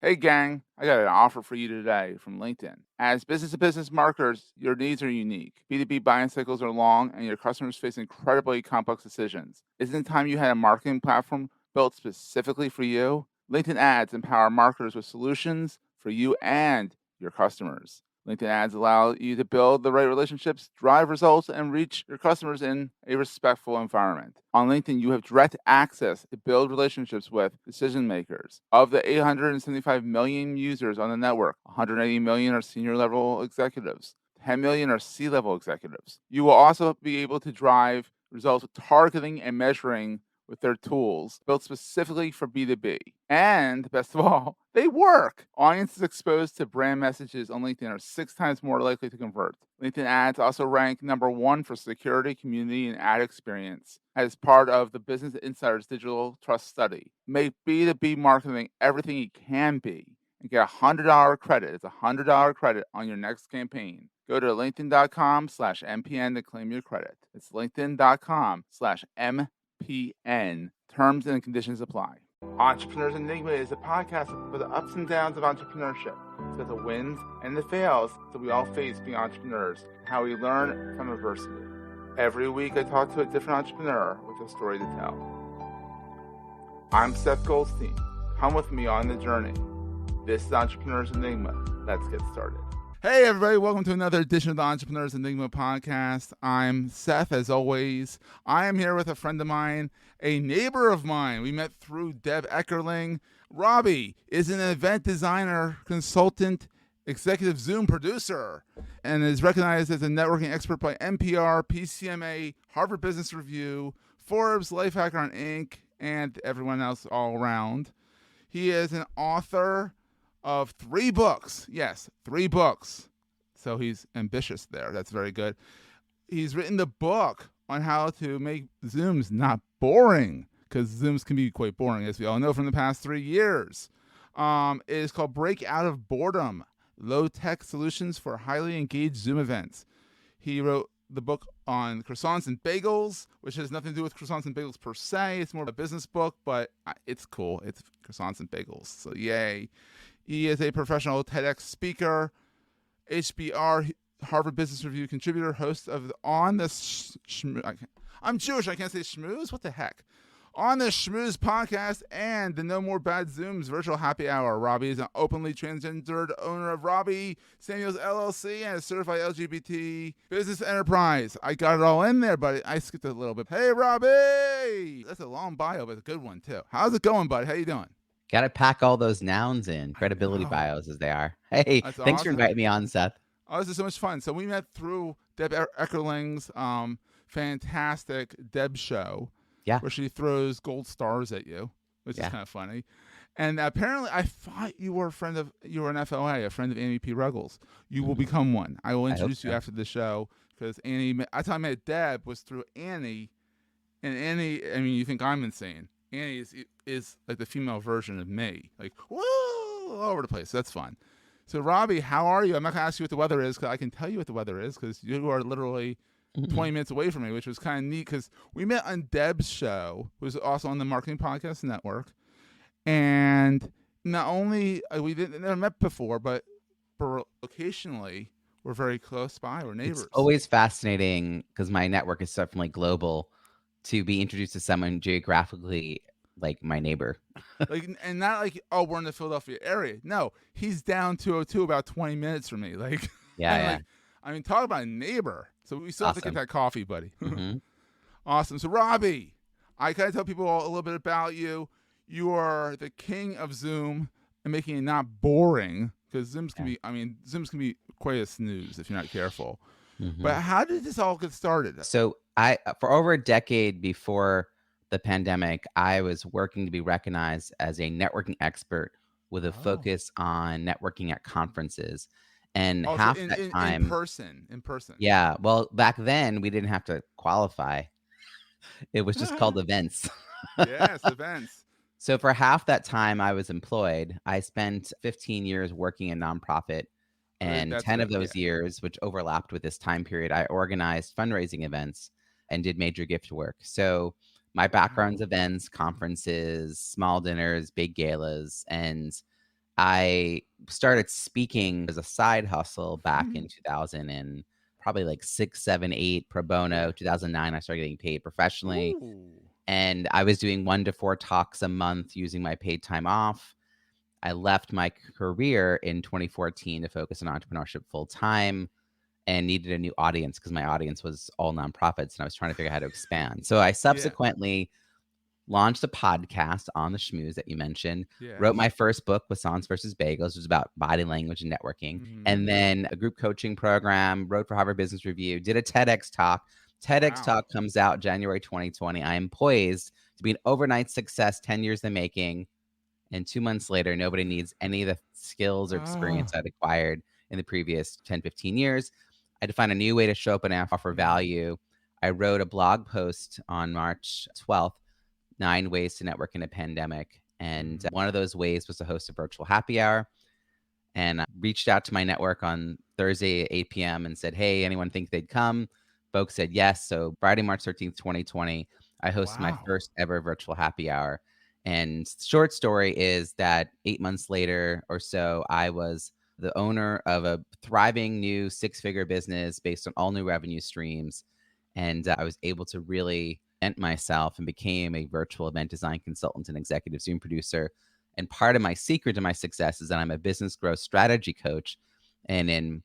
Hey gang, I got an offer for you today from LinkedIn. As business-to-business marketers, your needs are unique. B2B buying cycles are long and your customers face incredibly complex decisions. Isn't it time you had a marketing platform built specifically for you? LinkedIn ads empower marketers with solutions for you and your customers. LinkedIn ads allow you to build the right relationships, drive results, and reach your customers in a respectful environment. On LinkedIn, you have direct access to build relationships with decision makers. Of the 875 million users on the network, 180 million are senior level executives. 10 million are C-level executives. You will also be able to drive results with targeting and measuring with their tools built specifically for B2B. And best of all, they work. Audiences exposed to brand messages on LinkedIn are 6 times more likely to convert. LinkedIn ads also rank number 1 for security, community, and ad experience as part of the Business Insider's Digital Trust Study. Make B2B marketing everything it can be and get a $100 credit. It's a $100 credit on your next campaign. Go to linkedin.com/MPN to claim your credit. It's linkedin.com/MPN. Terms and conditions apply. Entrepreneurs Enigma is a podcast for the ups and downs of entrepreneurship. It's got the wins and the fails that we all face being entrepreneurs, and how we learn from adversity. Every week I talk to a different entrepreneur with a story to tell. I'm Seth Goldstein. Come with me on the journey. This is Entrepreneurs Enigma. Let's get started. Hey everybody, welcome to another edition of the Entrepreneurs Enigma podcast. I'm Seth, as always. I am here with a friend of mine, a neighbor of mine. We met through Deb Eckerling. Robbie is an event designer, consultant, executive Zoom producer, and is recognized as a networking expert by NPR, PCMA, Harvard Business Review, Forbes, Lifehacker on Inc., and everyone else all around. He is an author of 3 books. Yes, 3 books. So he's ambitious there. That's very good. He's written the book on how to make Zooms not boring, because Zooms can be quite boring, as we all know from the past 3 years. It is called Break Out of Boredom, Low-Tech Solutions for Highly Engaged Zoom Events. He wrote the book on croissants and bagels, which has nothing to do with croissants and bagels per se. It's more of a business book, but it's cool. It's croissants and bagels, so yay. He is a professional TEDx speaker, HBR, Harvard Business Review contributor, host of On the Schmooze. I'm Jewish, I can't say schmooze? What the heck? On the Schmooze podcast and the No More Bad Zooms virtual happy hour. Robbie is an openly transgendered owner of Robbie Samuels LLC and a certified LGBT business enterprise. I got it all in there, but I skipped a little bit. Hey, Robbie! That's a long bio, but a good one, too. How's it going, bud? How you doing? Got to pack all those nouns in, credibility bios as they are. Hey, That's thanks for awesome. inviting me on, Seth. Oh, this is so much fun. So we met through Deb Eckerling's fantastic Deb show, Yeah. where she throws gold stars at you, which is kind of funny. And apparently, I thought you were an FOA, a friend of Annie P. Ruggles. You will become one. I will introduce you after the show, because Annie. That's how I met Deb, was through Annie, and Annie. I mean, you think I'm insane? Annie is like the female version of me, like woo, all over the place. That's fun. So, Robbie, how are you? I'm not going to ask you what the weather is, because I can tell you what the weather is, because you are literally 20 minutes away from me, which was kind of neat, because we met on Deb's show, who's also on the Marketing Podcast Network. And not only, we never met before, but occasionally, we're very close by. We're neighbors. It's always fascinating, because my network is definitely global, to be introduced to someone geographically like my neighbor. And not like, oh, we're in the Philadelphia area. No, he's down 202, about 20 minutes from me. Yeah. I mean, talk about a neighbor. So we still have to get that coffee, buddy. Mm-hmm. Awesome. So, Robbie, I gotta tell people a little bit about you. You are the king of Zoom and making it not boring, because Zooms can be quite a snooze if you're not careful. Mm-hmm. But how did this all get started? So for over a decade before the pandemic, I was working to be recognized as a networking expert with a focus on networking at conferences. And half that time in person. Yeah. Well, back then we didn't have to qualify. It was just called events. Yes, events. So for half that time I was employed, I spent 15 years working in nonprofit. And 10 of those years, which overlapped with this time period, I organized fundraising events and did major gift work. So my background's events, conferences, small dinners, big galas. And I started speaking as a side hustle back in 2000 and probably like 6, 7, 8 pro bono. 2009, I started getting paid professionally. Ooh. And I was doing 1 to 4 talks a month using my paid time off. I left my career in 2014 to focus on entrepreneurship full time and needed a new audience because my audience was all nonprofits and I was trying to figure out how to expand. So I subsequently launched a podcast, On the Schmooze, that you mentioned, wrote my first book, Croissants versus Bagels, which was about body language and networking, and then a group coaching program, wrote for Harvard Business Review, did a TEDx talk. TEDx talk comes out January 2020. I am poised to be an overnight success, 10 years in the making. And 2 months later, nobody needs any of the skills or experience I'd acquired in the previous 10, 15 years. I had to find a new way to show up and offer value. I wrote a blog post on March 12th, 9 ways to network in a pandemic. And one of those ways was to host a virtual happy hour. And I reached out to my network on Thursday at 8 p.m. and said, hey, anyone think they'd come? Folks said yes. So Friday, March 13th, 2020, I hosted my first ever virtual happy hour. And short story is that 8 months later or so, I was the owner of a thriving new 6-figure business based on all new revenue streams. And I was able to really invent myself and became a virtual event design consultant and executive Zoom producer. And part of my secret to my success is that I'm a business growth strategy coach. And in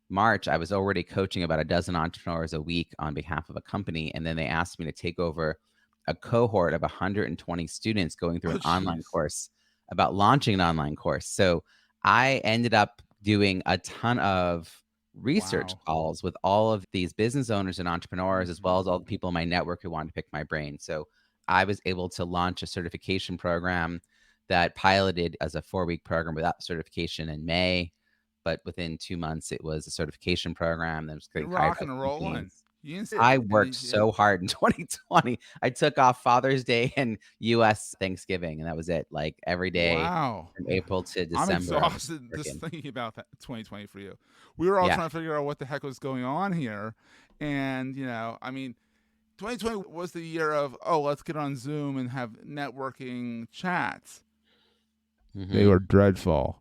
March, I was already coaching about a dozen entrepreneurs a week on behalf of a company. And then they asked me to take over a cohort of 120 students going through an online course about launching an online course. So I ended up doing a ton of research calls with all of these business owners and entrepreneurs, as well as all the people in my network who wanted to pick my brain. So I was able to launch a certification program that piloted as a 4-week program without certification in May. But within 2 months, it was a certification program that was getting hired by companies. I worked so hard in 2020. I took off Father's Day and US Thanksgiving, and that was it. Like every day from April to December. I'm exhausted just thinking about that 2020 for you. We were all trying to figure out what the heck was going on here. And, 2020 was the year of, let's get on Zoom and have networking chats. They were dreadful.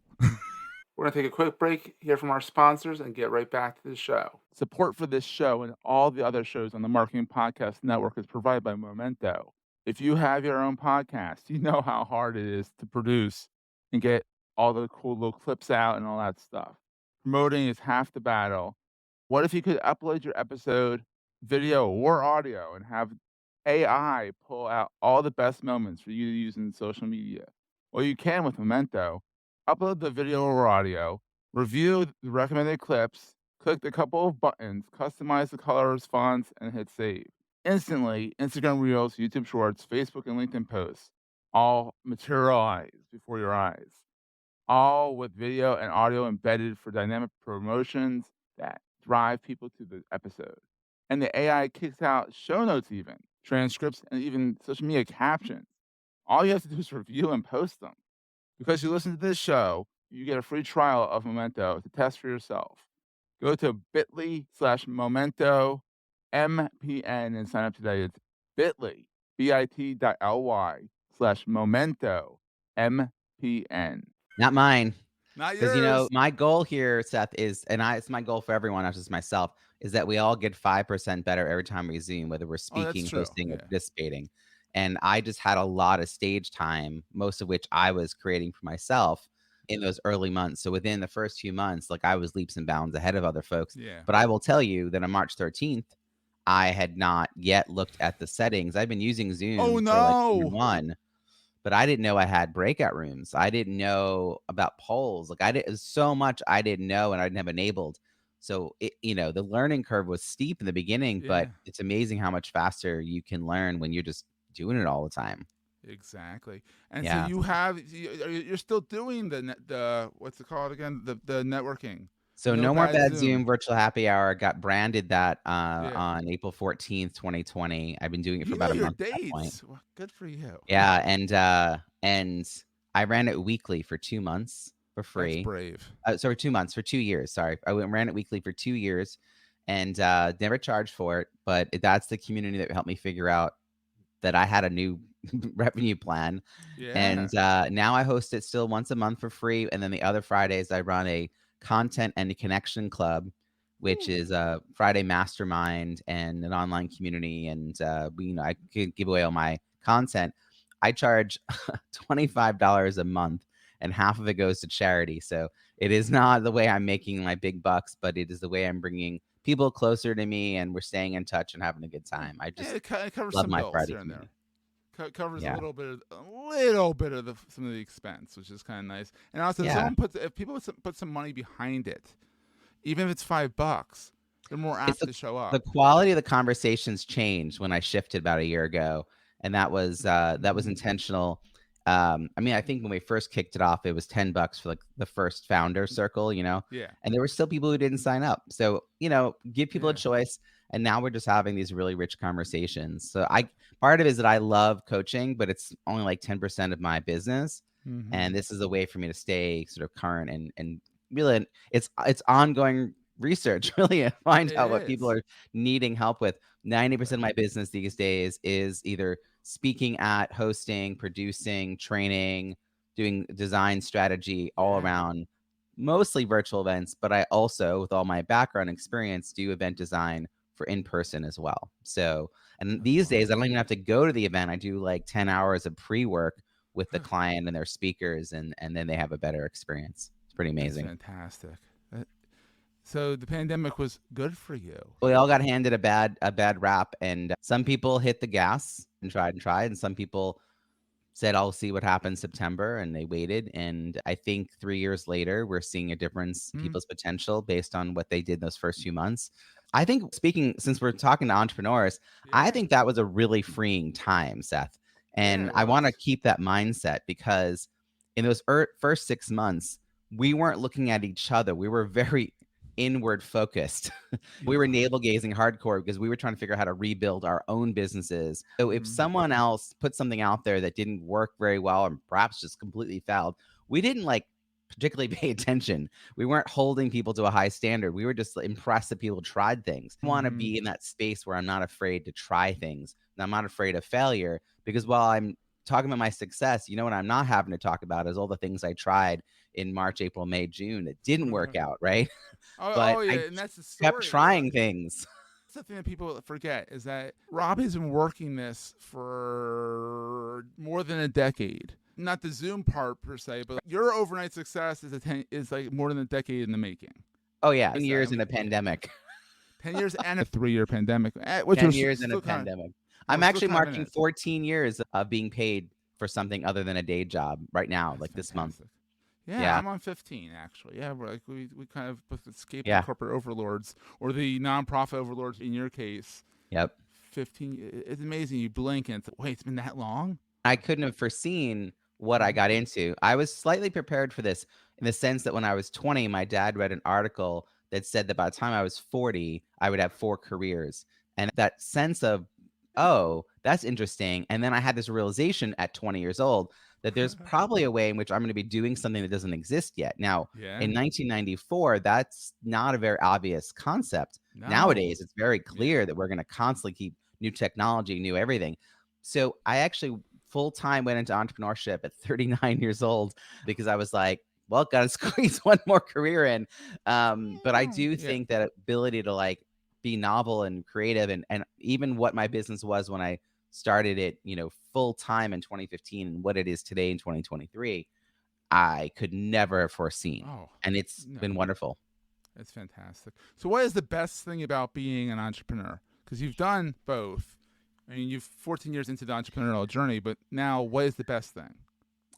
We're going to take a quick break, hear from our sponsors, and get right back to the show. Support for this show and all the other shows on the Marketing Podcast Network is provided by Momento. If you have your own podcast, you know how hard it is to produce and get all the cool little clips out and all that stuff. Promoting is half the battle. What if you could upload your episode, video or audio, and have AI pull out all the best moments for you to use in social media? Well, you can with Memento. Upload the video or audio, review the recommended clips, click the couple of buttons, customize the colors, fonts, and hit save. Instantly, Instagram Reels, YouTube Shorts, Facebook, and LinkedIn posts all materialize before your eyes. All with video and audio embedded for dynamic promotions that drive people to the episode. And the AI kicks out show notes even, transcripts, and even social media captions. All you have to do is review and post them. Because you listen to this show, you get a free trial of Momento to test for yourself. Go to bit.ly/Momento MPN and sign up today. It's bit.ly, bit.ly/Momento MPN. Not mine. Not yours. Because, my goal here, Seth, is, and it's my goal for everyone, not just myself, is that we all get 5% better every time we Zoom, whether we're speaking, hosting, or participating. And I just had a lot of stage time, most of which I was creating for myself in those early months. So within the first few months, like I was leaps and bounds ahead of other folks. But I will tell you that on March 13th, I had not yet looked at the settings. I've been using Zoom for like year one, but I didn't know I had breakout rooms. I didn't know about polls. Like so much I didn't know and I didn't have enabled. So the learning curve was steep in the beginning, but it's amazing how much faster you can learn when you're just doing it all the time. Exactly. And so you're still doing the what's it called again? The networking. So no more bad Zoom virtual happy hour. Got branded that on April 14th, 2020. I've been doing it for about a month at that point. Well, good for you. Yeah, and I ran it weekly for 2 months for free. That's brave. For 2 months, for 2 years. Sorry, I ran it weekly for 2 years, and never charged for it. But that's the community that helped me figure out that I had a new revenue plan. And now I host it still once a month for free. And then the other Fridays, I run a content and a connection club, which is a Friday mastermind and an online community. And I could give away all my content. I charge $25 a month, and half of it goes to charity. So it is not the way I'm making my big bucks, but it is the way I'm bringing people closer to me, and we're staying in touch and having a good time. I just it covers love some my bills Friday here and community. there. Covers a little bit of some of the expense, which is kind of nice. And also, if people put some money behind it, even if it's $5, they're more apt to show up. The quality of the conversations changed when I shifted about a year ago, and that was intentional. I mean, I think when we first kicked it off, it was $10 for like the first founder circle, Yeah. And there were still people who didn't sign up. So, give people a choice. And now we're just having these really rich conversations. So part of it is that I love coaching, but it's only like 10% of my business. Mm-hmm. And this is a way for me to stay sort of current and really it's ongoing research, really, and find out what people are needing help with. 90% of my business these days is either speaking at, hosting, producing, training, doing design strategy all around, mostly virtual events. But I also, with all my background experience, do event design for in-person as well. So, and these days I don't even have to go to the event. I do like 10 hours of pre-work with the client and their speakers, and then they have a better experience. It's pretty amazing. That's fantastic. So the pandemic was good for you. We all got handed a bad rap, and some people hit the gas and tried, and some people said, I'll see what happens September, and they waited. And I think 3 years later, we're seeing a difference in people's potential based on what they did those first few months. I think, since we're talking to entrepreneurs, I think that was a really freeing time, Seth. And I want to keep that mindset, because in those first 6 months, we weren't looking at each other. We were very inward focused. We were navel gazing hardcore because we were trying to figure out how to rebuild our own businesses. So if someone else put something out there that didn't work very well, and perhaps just completely failed, we didn't particularly pay attention. We weren't holding people to a high standard. We were just impressed that people tried things. I want to be in that space where I'm not afraid to try things, and I'm not afraid of failure, because while I'm talking about my success, what I'm not having to talk about is all the things I tried in March, April, May, June that didn't work out, right? And that's the story. Kept trying things. That's the thing that people forget, is that Robbie's been working this for more than a decade. Not the Zoom part per se, but your overnight success is like more than a decade in the making. Oh yeah, 10 years in a pandemic. 10 years and a 3-year pandemic. 10 years in a pandemic. I'm actually marking 14 years of being paid for something other than a day job right now, this month. Yeah, I'm on 15 actually. Yeah, we're we kind of escaped the corporate overlords, or the nonprofit overlords in your case. Yep. 15. It's amazing. You blink and wait, it's been that long? I couldn't have foreseen what I got into. I was slightly prepared for this, in the sense that when I was 20, my dad read an article that said that by the time I was 40, I would have 4 careers. And that sense of, oh, that's interesting. And then I had this realization at 20 years old that there's probably a way in which I'm going to be doing something that doesn't exist yet. Now, in 1994, that's not a very obvious concept. No. Nowadays, it's very clear that we're going to constantly keep new technology, new everything. So I actually full-time went into entrepreneurship at 39 years old, because I was like, well, got to squeeze one more career in. But I do think that ability to be novel and creative, and even what my business was when I started it, full time in 2015, and what it is today in 2023, I could never have foreseen. And it's been wonderful. That's fantastic. So what is the best thing about being an entrepreneur? Because you've done both. I mean, you've 14 years into the entrepreneurial journey, but now what is the best thing?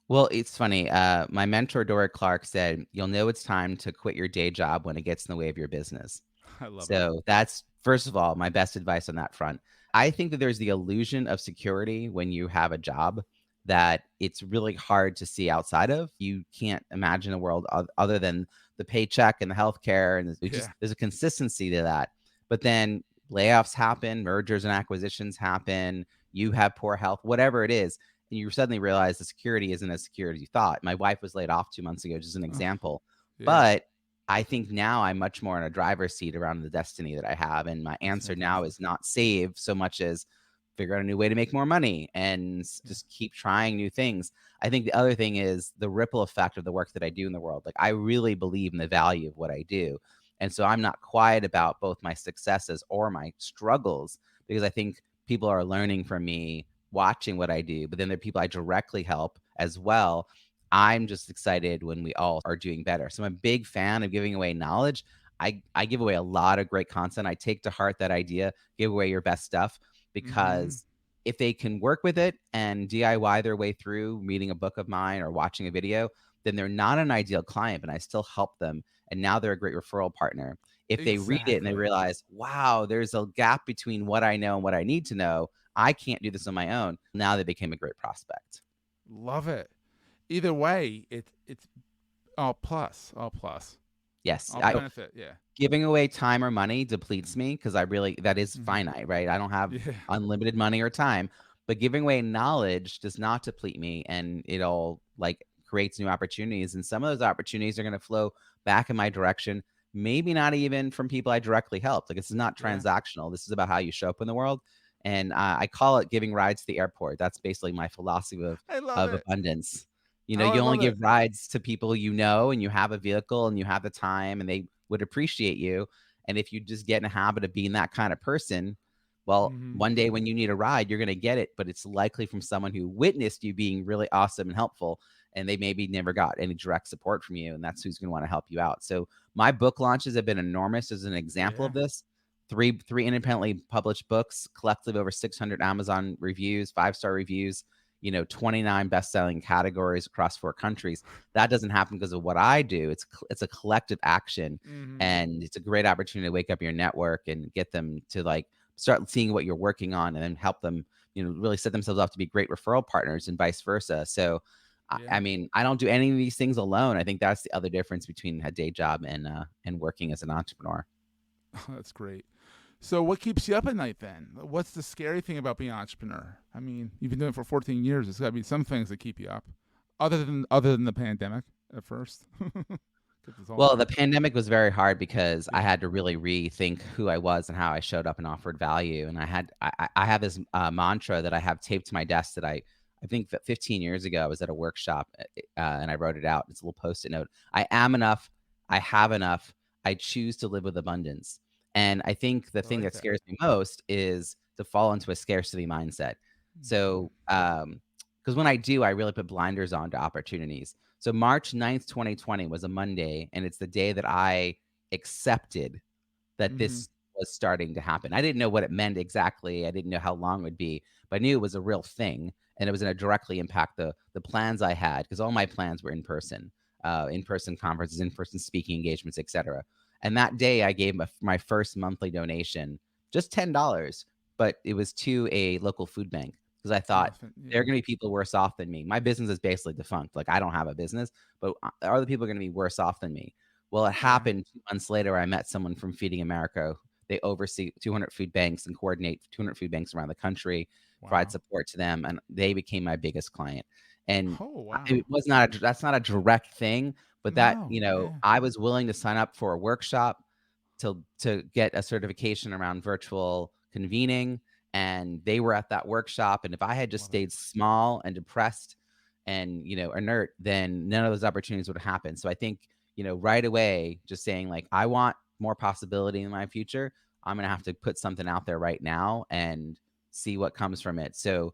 Well, it's funny. My mentor, Dora Clark, said, you'll know it's time to quit your day job when it gets in the way of your business. I love So that's, first of all, my best advice on that front. I think that there's the illusion of security when you have a job that it's really hard to see outside of. You can't imagine a world other than the paycheck and the healthcare, and there's a consistency to that. But then layoffs happen, mergers and acquisitions happen, you have poor health, whatever it is, and you suddenly realize the security isn't as secure as you thought. My wife was laid off 2 months ago, just an example. But I think now I'm much more in a driver's seat around the destiny that I have. And my answer now is not save so much as figure out a new way to make more money and just keep trying new things. I think the other thing is the ripple effect of the work that I do in the world. Like, I really believe in the value of what I do. And so I'm not quiet about both my successes or my struggles, because I think people are learning from me watching what I do, but then there are people I directly help as well. I'm just excited when we all are doing better. So I'm a big fan of giving away knowledge. I give away a lot of great content. I take to heart that idea, give away your best stuff, Mm-hmm. because if they can work with it and DIY their way through reading a book of mine or watching a video, then they're not an ideal client, but I still help them. And now they're a great referral partner. If they read it and they Exactly. realize, wow, there's a gap between what I know and what I need to know, I can't do this on my own. Now they became a great prospect. Love it. Either way, it's all plus, Yes. all benefit. Yeah. Giving away time or money depletes me, because that is Mm-hmm. finite, right? I don't have Yeah. unlimited money or time, but giving away knowledge does not deplete me, and it'll like creates new opportunities. And some of those opportunities are going to flow back in my direction. Maybe not even from people I directly helped. Like, this is not Yeah. transactional. This is about how you show up in the world. And I call it giving rides to the airport. That's basically my philosophy I love of it. abundance. You know, Oh, I you only love it. give rides to people you know, and you have a vehicle and you have the time, and they would appreciate you. And if you just get in a habit of being that kind of person, well, Mm-hmm. one day when you need a ride, you're going to get it, but it's likely from someone who witnessed you being really awesome and helpful, and they maybe never got any direct support from you, and that's who's going to want to help you out. So my book launches have been enormous as an example Yeah. of this. Three independently published books, collectively over 600 Amazon reviews, 5-star reviews, 29 best-selling categories across 4 countries. That doesn't happen because of what I do. It's a collective action, Mm-hmm. and it's a great opportunity to wake up your network and get them to like start seeing what you're working on, and then help them, really set themselves up to be great referral partners and vice versa. So, I Yeah. mean, I don't do any of these things alone. I think that's the other difference between a day job and working as an entrepreneur. Oh, that's great. So, what keeps you up at night then? What's the scary thing about being an entrepreneur? I mean, you've been doing it for 14 years. There's got to be some things that keep you up, other than the pandemic at first. Kept us all Well, the home. pandemic was very hard because I Yeah. had to really rethink who I was and how I showed up and offered value. And I have this mantra that I have taped to my desk that I think that 15 years ago I was at a workshop, and I wrote it out. It's a little post-it note. I am enough. I have enough. I choose to live with abundance. And I think the I thing like that that. scares me most is to fall into a scarcity mindset. Mm-hmm. So, because when I do, I really put blinders on to opportunities. So March 9th, 2020 was a Monday, and it's the day that I accepted that Mm-hmm. this was starting to happen. I didn't know what it meant exactly. I didn't know how long it would be, but I knew it was a real thing, and it was going to directly impact the plans I had, because all my plans were in person conferences, in person speaking engagements, etc. And that day, I gave my first monthly donation, just $10, but it was to a local food bank, because I thought there are Yeah. going to be people worse off than me. My business is basically defunct. Like, I don't have a business, but other people are going to be worse off than me. Well, it Yeah. happened 2 months later. I met someone from Feeding America. They oversee 200 food banks and coordinate 200 food banks around the country, provide Wow. support to them, and they became my biggest client. And Oh, it wow. was not that's not a direct thing, but that, No. Yeah. I was willing to sign up for a workshop to get a certification around virtual convening, and they were at that workshop, and if I had just Love it. stayed small and depressed and, inert, then none of those opportunities would happen. So I think, right away, just saying like, I want more possibility in my future, I'm gonna have to put something out there right now and see what comes from it. So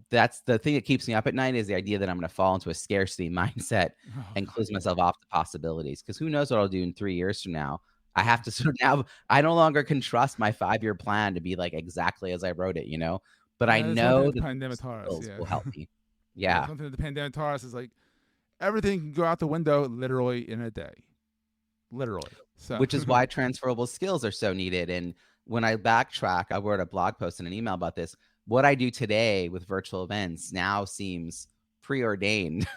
that's the thing that keeps me up at night, is the idea that I'm gonna fall into a scarcity mindset Oh and God. close Yeah. myself off to possibilities. Because who knows what I'll do in 3 years from now. I have to sort of now I no longer can trust my 5-year plan to be, like, exactly as I wrote it, you know? But I Yeah. That's one thing know that the that pandemic those taught us. skills Yeah. will help me. Yeah. It's Yeah. one thing that the pandemic taught us is like everything can go out the window literally in a day. Literally. So. Which is why transferable skills are so needed. And when I backtrack, I wrote a blog post and an email about this. What I do today with virtual events now seems preordained,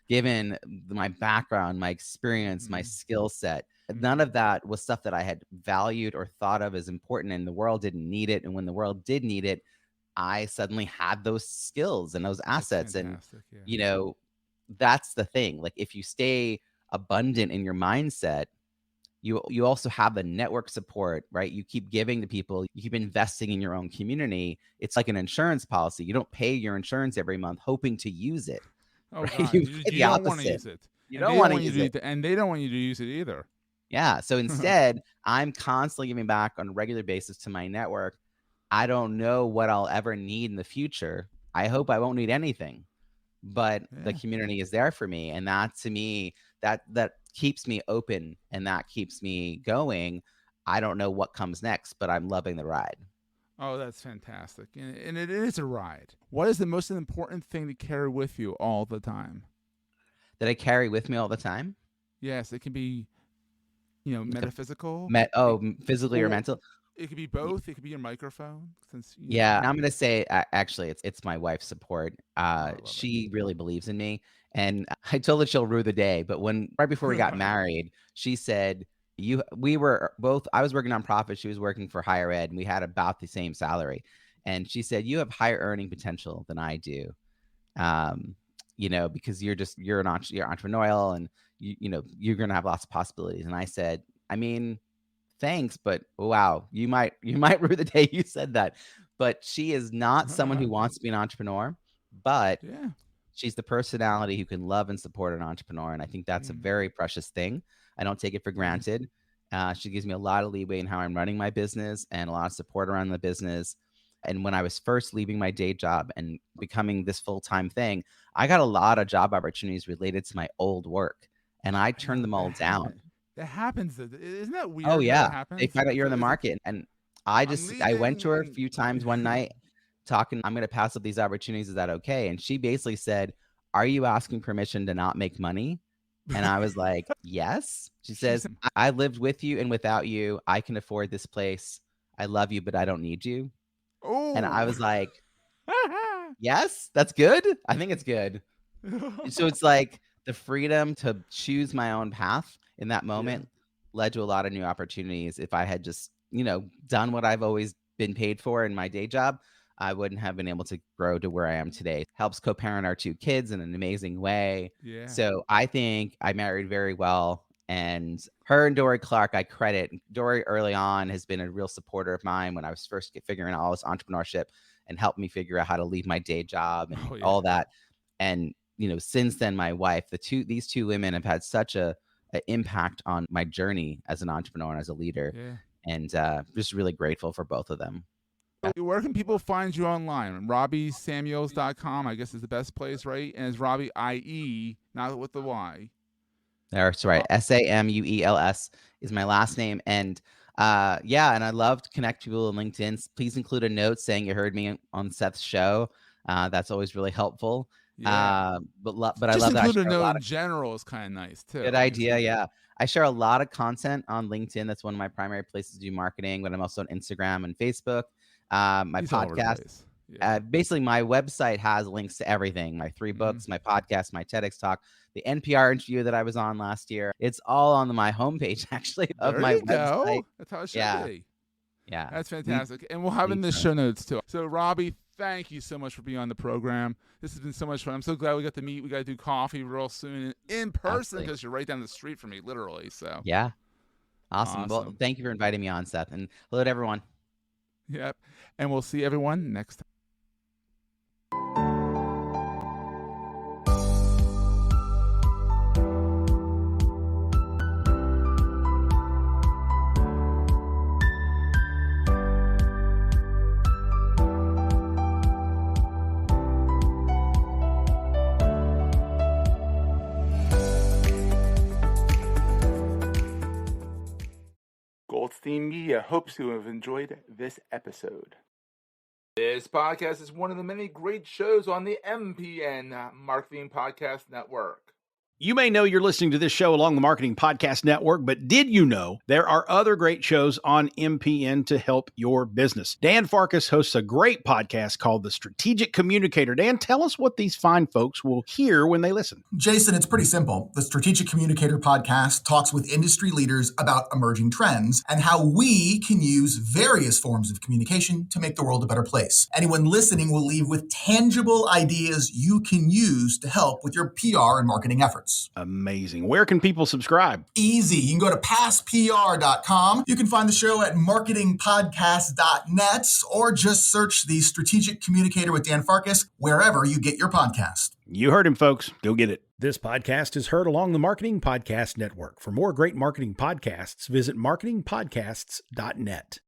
given my background, my experience, my Mhm. skill set. None Mhm. of that was stuff that I had valued or thought of as important, and the world didn't need it. And when the world did need it, I suddenly had those skills and those That's assets. And, fantastic. Yeah. you know, that's the thing. Like, if you stay abundant in your mindset, You also have the network support, right? You keep giving to people, you keep investing in your own community. It's like an insurance policy. You don't pay your insurance every month hoping to use it, Oh right? God, You you, pay the you don't want to opposite. use it, You and don't they don't want to want you use to, it. and they don't want you to use it either. Yeah. So instead, I'm constantly giving back on a regular basis to my network. I don't know what I'll ever need in the future. I hope I won't need anything, but the community is there for me. And that, to me, that keeps me open and that keeps me going. I don't know what comes next, but I'm loving the ride. Oh, that's fantastic. And it is a ride. What is the most important thing to carry with you all the time? That I carry with me all the time? Yes, it can be, metaphysical. Physically or mental? It could be both. It could be your microphone. Yeah, I'm gonna say actually, it's my wife's support. She it. really believes in me, and I told her she'll rue the day. But right before we got married, she said, we were both. I was working nonprofit. She was working for higher ed, and we had about the same salary. And she said, "You have higher earning potential than I do, because you're entrepreneurial, and you're gonna have lots of possibilities." And I said, "I mean, thanks, but wow, you might rue the day you said that." But she is not someone who wants to be an entrepreneur, but she's the personality who can love and support an entrepreneur. And I think that's a very precious thing. I don't take it for granted. She gives me a lot of leeway in how I'm running my business and a lot of support around the business. And when I was first leaving my day job and becoming this full-time thing, I got a lot of job opportunities related to my old work, and I turned them all down. That happens. Isn't that weird? Oh yeah, that happens? they find out you're in the market, and I went to her a few times one night, talking. I'm going to pass up these opportunities. Is that okay? And she basically said, "Are you asking permission to not make money?" And I was like, "Yes." She says, "I lived with you and without you. I can afford this place. I love you, but I don't need you." And I was like, "Yes, that's good. I think it's good." So it's like the freedom to choose my own path in that moment led to a lot of new opportunities. If I had just, done what I've always been paid for in my day job, I wouldn't have been able to grow to where I am today. Helps co-parent our 2 kids in an amazing way. Yeah. So I think I married very well. And her and Dory Clark, I credit. Dory early on has been a real supporter of mine when I was first figuring out all this entrepreneurship and helped me figure out how to leave my day job and all that. And since then, my wife, these two women have had such an impact on my journey as an entrepreneur and as a leader. And just really grateful for both of them. Where can people find you online? RobbieSamuels.com, I guess, is the best place, right? And it's Robbie IE, not with the Y. That's right. Samuels is my last name. And and I love to connect people on LinkedIn. Please include a note saying you heard me on Seth's show. That's always really helpful. But I love that. Just include a note in general is kind of nice too. Good idea. Yeah. I share a lot of content on LinkedIn. That's one of my primary places to do marketing, but I'm also on Instagram and Facebook. My podcast, basically my website has links to everything. My 3 books, my podcast, my TEDx talk, the NPR interview that I was on last year. It's all on my homepage actually of my website. That's how it should be. Yeah. That's fantastic. And we'll have in the show notes too. So Robbie, thank you so much for being on the program. This has been so much fun. I'm so glad we got to meet. We got to do coffee real soon in person because you're right down the street from me, literally. So yeah. Awesome. Well, thank you for inviting me on, Seth. And hello to everyone. Yep. And we'll see everyone next time. Goldstein Media hopes you have enjoyed this episode. This podcast is one of the many great shows on the MPN Marketing Podcast Network. You may know you're listening to this show along the Marketing Podcast Network, but did you know there are other great shows on MPN to help your business? Dan Farkas hosts a great podcast called The Strategic Communicator. Dan, tell us what these fine folks will hear when they listen. Jason, it's pretty simple. The Strategic Communicator podcast talks with industry leaders about emerging trends and how we can use various forms of communication to make the world a better place. Anyone listening will leave with tangible ideas you can use to help with your PR and marketing efforts. experts. Amazing. Where can people subscribe? Easy. You can go to passpr.com. You can find the show at marketingpodcast.net or just search The Strategic Communicator with Dan Farkas wherever you get your podcast. You heard him, folks. Go get it. This podcast is heard along the Marketing Podcast Network. For more great marketing podcasts, visit marketingpodcasts.net.